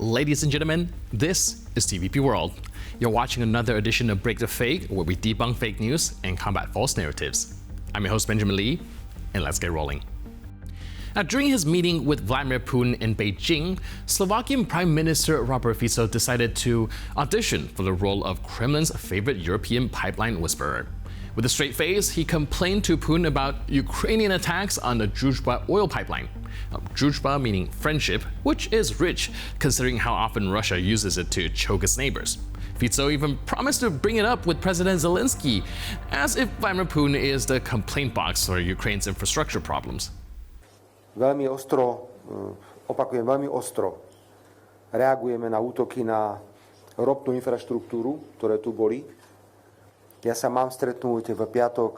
Ladies and gentlemen, this is TVP World. You're watching another edition of Break the Fake, where we debunk fake news and combat false narratives. I'm your host, Benjamin Lee, and let's get rolling. Now, during his meeting with Vladimir Putin in Beijing, Slovakian Prime Minister Robert Fico decided to audition for the role of Kremlin's favorite European pipeline whisperer. With a straight face, he complained to Putin about Ukrainian attacks on the Druzhba oil pipeline. Druzhba meaning friendship, which is rich considering how often Russia uses it to choke its neighbors. Fico even promised to bring it up with President Zelensky, as if Vladimir Putin is the complaint box for Ukraine's infrastructure problems. Veľmi ostro reagujeme na útoky na ropnú infraštruktúru, ktoré tu boli. Ja sa mám stretnúť v piatok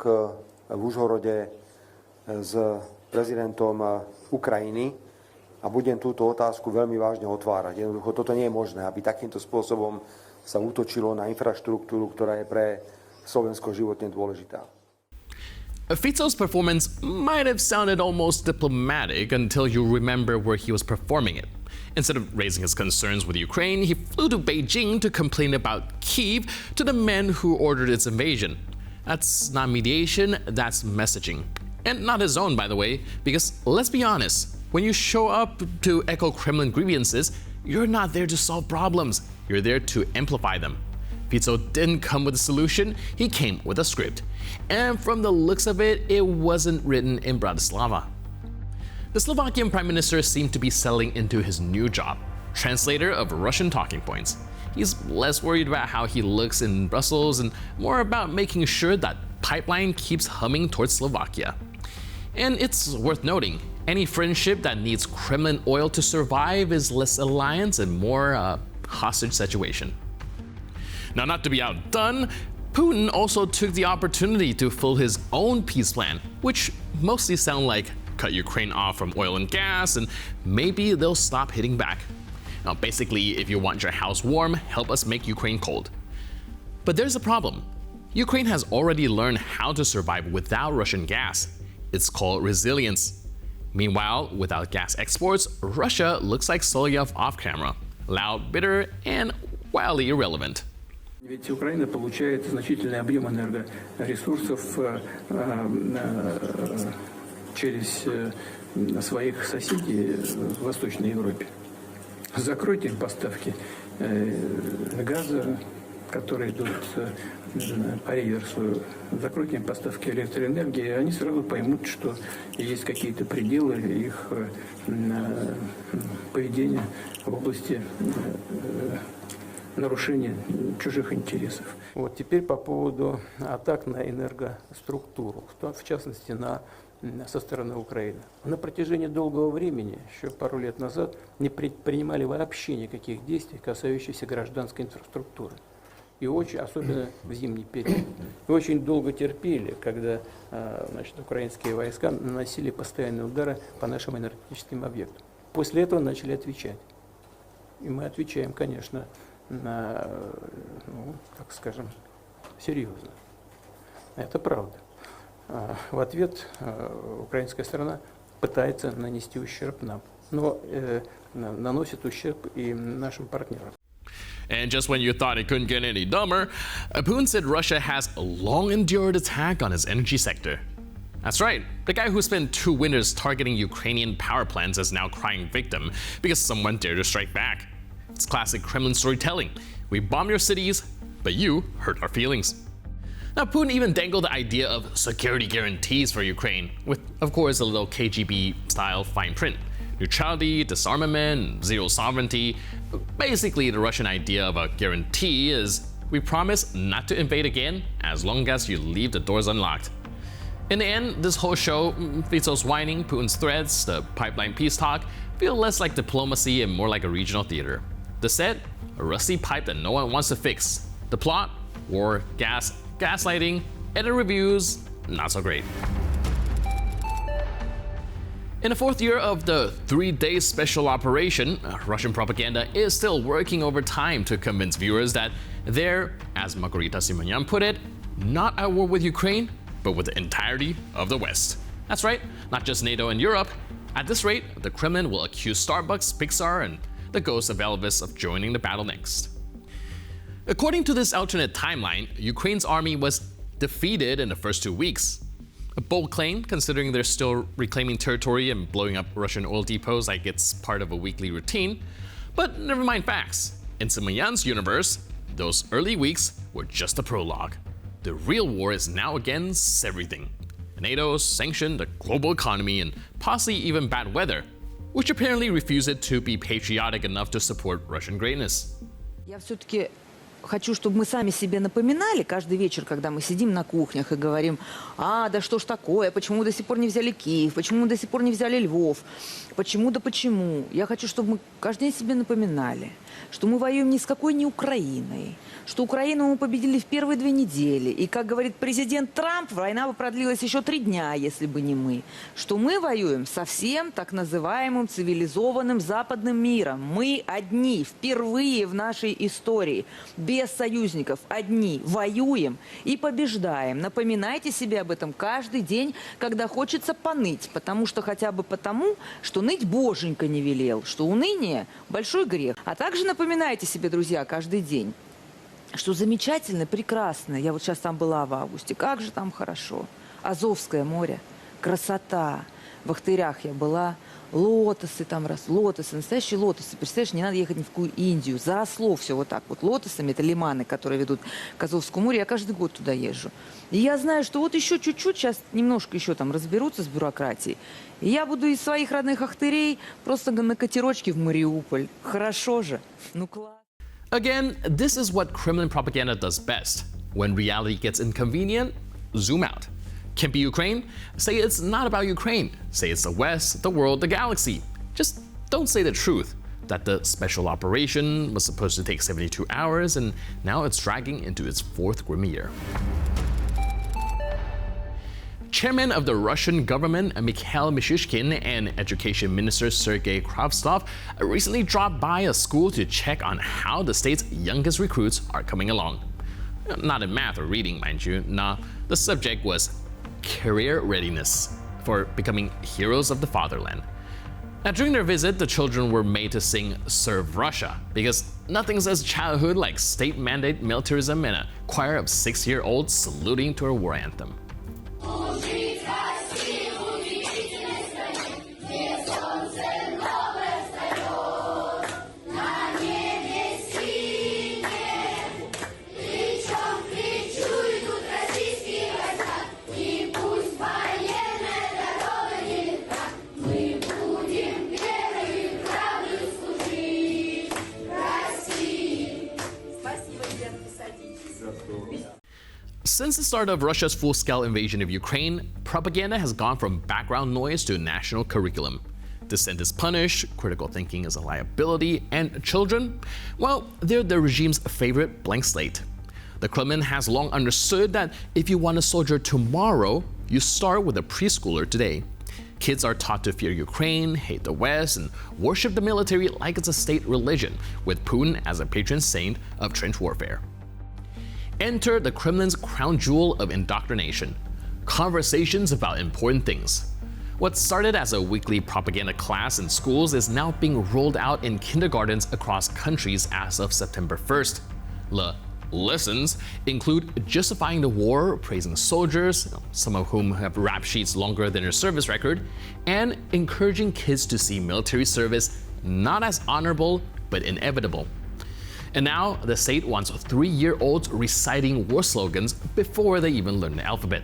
v Užhorode s prezidentom Ukrajiny a budem túto otázku veľmi vážne otvárať. Jednoducho toto nie je možné, aby takýmto spôsobom sa útočilo na infraštruktúru, ktorá je pre Slovensko životne dôležitá. Fico's performance might have sounded almost diplomatic until you remember where he was performing it. Instead of raising his concerns with Ukraine, he flew to Beijing to complain about Kyiv to the men who ordered its invasion. That's not mediation, that's messaging. And not his own, by the way, because let's be honest, when you show up to echo Kremlin grievances, you're not there to solve problems, you're there to amplify them. Fico didn't come with a solution, he came with a script. And from the looks of it, it wasn't written in Bratislava. The Slovakian Prime Minister seemed to be settling into his new job, translator of Russian talking points. He's less worried about how he looks in Brussels and more about making sure that pipeline keeps humming towards Slovakia. And it's worth noting, any friendship that needs Kremlin oil to survive is less alliance and more hostage situation. Now, not to be outdone, Putin also took the opportunity to fill his own peace plan, which mostly sound like cut Ukraine off from oil and gas, and maybe they'll stop hitting back. Now, basically, if you want your house warm, help us make Ukraine cold. But there's a problem. Ukraine has already learned how to survive without Russian gas. It's called resilience. Meanwhile, without gas exports, Russia looks like Solovyev off camera, loud, bitter, and wildly irrelevant. Ведь Украина получает значительный объем энергоресурсов через своих соседей в Восточной Европе. Закройте им поставки газа, которые идут по реверсу, закройте им поставки электроэнергии, и они сразу поймут, что есть какие-то пределы их поведения в области нарушения чужих интересов. Вот теперь по поводу атак на энергоструктуру, в частности со стороны Украины. На протяжении долгого времени, еще пару лет назад, не предпринимали вообще никаких действий, касающихся гражданской инфраструктуры. И очень, особенно в зимний период. И очень долго терпели, когда украинские войска наносили постоянные удары по нашим энергетическим объектам. После этого начали отвечать. И мы отвечаем, конечно, так скажем, серьезно. Это правда. В ответ украинская сторона пытается нанести ущерб нам, но наносит ущерб и нашим партнерам. And just when you thought it couldn't get any dumber, Putin said Russia has a long-endured attack on its energy sector. That's right, the guy who spent 2 winters targeting Ukrainian power plants is now crying victim because someone dared to strike back. It's classic Kremlin storytelling. We bomb your cities, but you hurt our feelings. Now, Putin even dangled the idea of security guarantees for Ukraine, with, of course, a little KGB-style fine print. Neutrality, disarmament, zero sovereignty. Basically, the Russian idea of a guarantee is we promise not to invade again as long as you leave the doors unlocked. In the end, this whole show, Fico's whining, Putin's threats, the pipeline peace talk, feel less like diplomacy and more like a regional theater. The set, a rusty pipe that no one wants to fix. The plot, war, gaslighting, edit reviews, not so great. In the 4th year of the 3-day special operation, Russian propaganda is still working overtime to convince viewers that they're, as Margarita Simonyan put it, not at war with Ukraine, but with the entirety of the West. That's right, not just NATO and Europe. At this rate, the Kremlin will accuse Starbucks, Pixar, and the ghost of Elvis of joining the battle next. According to this alternate timeline, Ukraine's army was defeated in the first 2 weeks. A bold claim, considering they're still reclaiming territory and blowing up Russian oil depots like it's part of a weekly routine. But never mind facts. In Simoyan's universe, those early weeks were just a prologue. The real war is now against everything. NATO, sanctioned, the global economy, and possibly even bad weather, which apparently refused to be patriotic enough to support Russian greatness. Я все-таки хочу, чтобы мы сами себе напоминали каждый вечер, когда мы сидим на кухнях и говорим: да что ж такое, почему мы до сих пор не взяли Киев, почему мы до сих пор не взяли Львов, почему да почему. Я хочу, чтобы мы каждый день себе напоминали, что мы воюем ни с какой не Украиной, что Украину мы победили в первые 2 недели. И, как говорит президент Трамп, война бы продлилась еще 3 дня, если бы не мы. Что мы воюем со всем так называемым цивилизованным западным миром. Мы одни, впервые в нашей истории, без союзников, одни, воюем и побеждаем. Напоминайте себе об этом каждый день, когда хочется поныть, потому что хотя бы потому, что ныть Боженька не велел, что уныние – большой грех. А также напоминайте себе, друзья, каждый день, что замечательно, прекрасно. Я вот сейчас там была в августе. Как же там хорошо. Азовское море, красота. В Ахтырях я была. Лотосы там росли. Лотосы, настоящие лотосы. Представляешь, не надо ехать ни в какую Индию. Заросло все вот так вот лотосами. Это лиманы, которые ведут к Азовскому морю. Я каждый год туда езжу. И я знаю, что вот еще чуть-чуть, сейчас немножко еще там разберутся с бюрократией. И я буду из своих родных Ахтырей просто на катерочке в Мариуполь. Хорошо же. Ну класс. Again, this is what Kremlin propaganda does best. When reality gets inconvenient, zoom out. Can't be Ukraine? Say it's not about Ukraine. Say it's the West, the world, the galaxy. Just don't say the truth. That the special operation was supposed to take 72 hours and now it's dragging into its 4th grim year. Chairman of the Russian government, Mikhail Mishustin, and Education Minister Sergei Kravtsov recently dropped by a school to check on how the state's youngest recruits are coming along. Not in math or reading, mind you. Nah, the subject was career readiness for becoming heroes of the fatherland. Now, during their visit, the children were made to sing Serve Russia, because nothing says childhood like state-mandated militarism and a choir of 6-year-olds saluting to a war anthem. Since the start of Russia's full-scale invasion of Ukraine, propaganda has gone from background noise to national curriculum. Dissent is punished, critical thinking is a liability, and children, well, they're the regime's favorite blank slate. The Kremlin has long understood that if you want a soldier tomorrow, you start with a preschooler today. Kids are taught to fear Ukraine, hate the West, and worship the military like it's a state religion, with Putin as a patron saint of trench warfare. Enter the Kremlin's crown jewel of indoctrination, conversations about important things. What started as a weekly propaganda class in schools is now being rolled out in kindergartens across countries as of September 1st. The lessons include justifying the war, praising soldiers, some of whom have rap sheets longer than their service record, and encouraging kids to see military service not as honorable, but inevitable. And now, the state wants 3-year-olds reciting war slogans before they even learn the alphabet.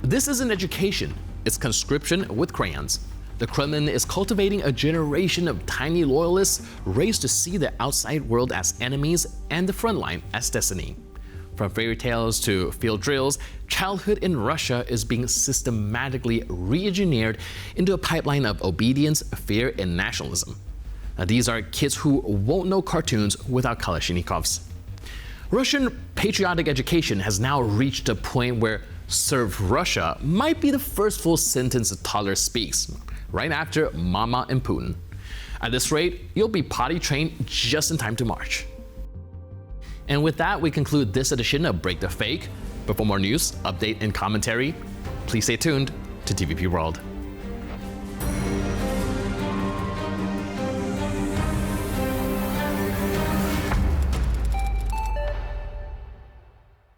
This isn't education, it's conscription with crayons. The Kremlin is cultivating a generation of tiny loyalists raised to see the outside world as enemies and the front line as destiny. From fairy tales to field drills, childhood in Russia is being systematically re-engineered into a pipeline of obedience, fear, and nationalism. Now, these are kids who won't know cartoons without Kalashnikovs. Russian patriotic education has now reached a point where "Serve Russia" might be the first full sentence a toddler speaks, right after Mama and Putin. At this rate, you'll be potty trained just in time to march. And with that, we conclude this edition of Break the Fake. But for more news, update, and commentary, please stay tuned to TVP World.